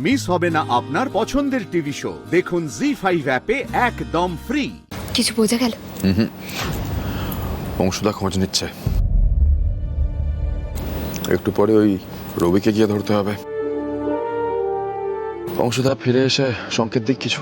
Miss হবে না আপনার পছন্দের টিভি শো। দেখুন জি5 অ্যাপে একদম ফ্রি। কিছু বোঝা গেল? অংশুদা খোঁজ নিচ্ছে, একটু পরে ওই রবিকে গিয়ে ধরতে হবে। অংশুদা ফিরে এসে সংকেত দিক কিছু।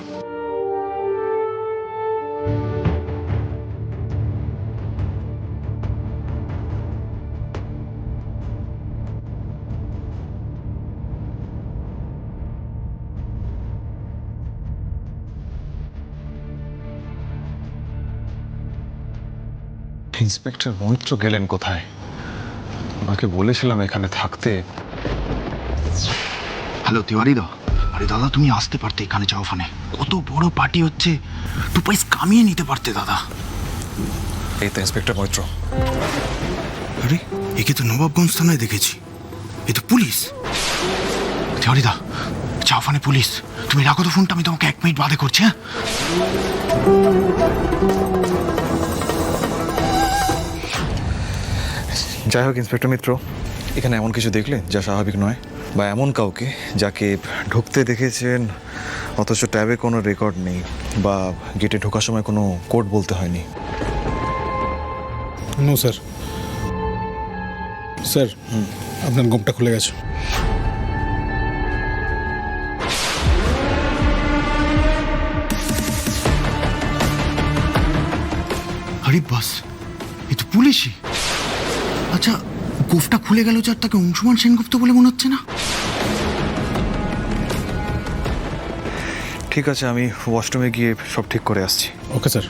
ইন্সপেক্টর মৈত্র গেলেন কোথায়? ওনাকে বলেছিলাম এখানে থাকতে। হ্যালো তিওয়ারি দা, আরে দাদা তুমি আসতে পারতে এখানে চাওফানে, কত বড় পার্টি হচ্ছে, দু পাইস কামিয়ে নিতে পারতে দাদা। এই তো ইন্সপেক্টর মৈত্র। আরে একে তো নবাবগঞ্জ থানায় দেখেছি, এ তো পুলিশ। তিওয়ারি দা চাওফানে পুলিশ, তুমি রাখো তো ফোনটা, আমি তোমাকে 1 মিনিট বাদে করছি। হ্যাঁ যাই হোক ইন্সপেক্টর মিত্র, এখানে এমন কিছু দেখলেন যা স্বাভাবিক নয়, বা এমন কাউকে যাকে ঢুকতে দেখেছেন অথচ ট্যাবে কোনো রেকর্ড নেই, বা গেটে ঢোকার সময় কোনো কোড বলতে হয়নি? No sir. স্যার আপনার গোপটা খুলে গেছে। আরে বাস, এ তো পুলিশই। আচ্ছা গোফটা খুলে গেল যার, তাকে অংশুমান সেনগুপ্ত বলে মনে হচ্ছে না? ঠিক আছে, আমি ওয়াশরুমে গিয়ে সব ঠিক করে আসছি। Okay sir.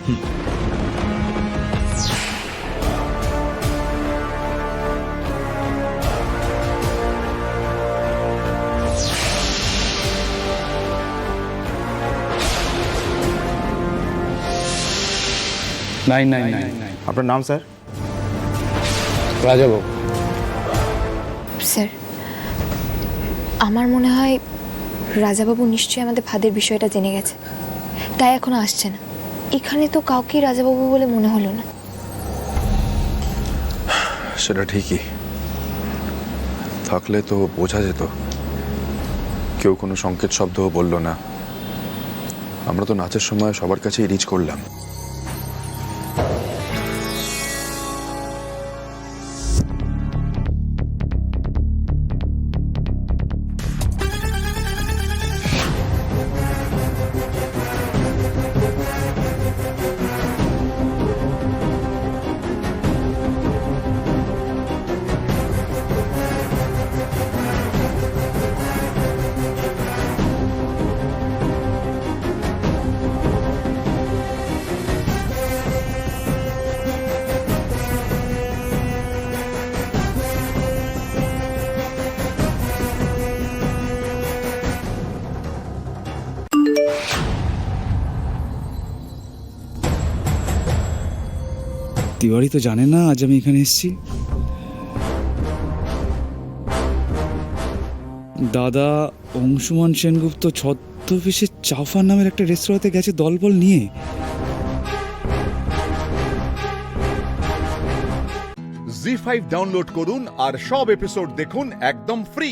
আপনার নাম স্যার? রাজাবাবু। স্যার, আমার মনে হয় রাজাবাবু নিশ্চয়ই আমাদের ফাঁদের বিষয়টা জেনে গেছে, তাই এখনো আসছে না। এখানে তো কাউকেই রাজাবাবু বলে মনে হলো না। সেটা ঠিকই, থাকলে তো বোঝা যেত। কেউ কোনো সংকেত শব্দও বলল না। আমরা তো নাচের সময় সবার কাছেই রিচ করলাম। তিওয়ারি তো জানে না আজ আমি এখানে এসেছি। দাদা অংশুমান সেনগুপ্ত ছদ্মবেশে চাফা নামের একটা রেস্তোরাঁতে গেছে দলবল নিয়ে। জি5 ডাউনলোড করুন আর সব এপিসোড দেখুন একদম ফ্রি।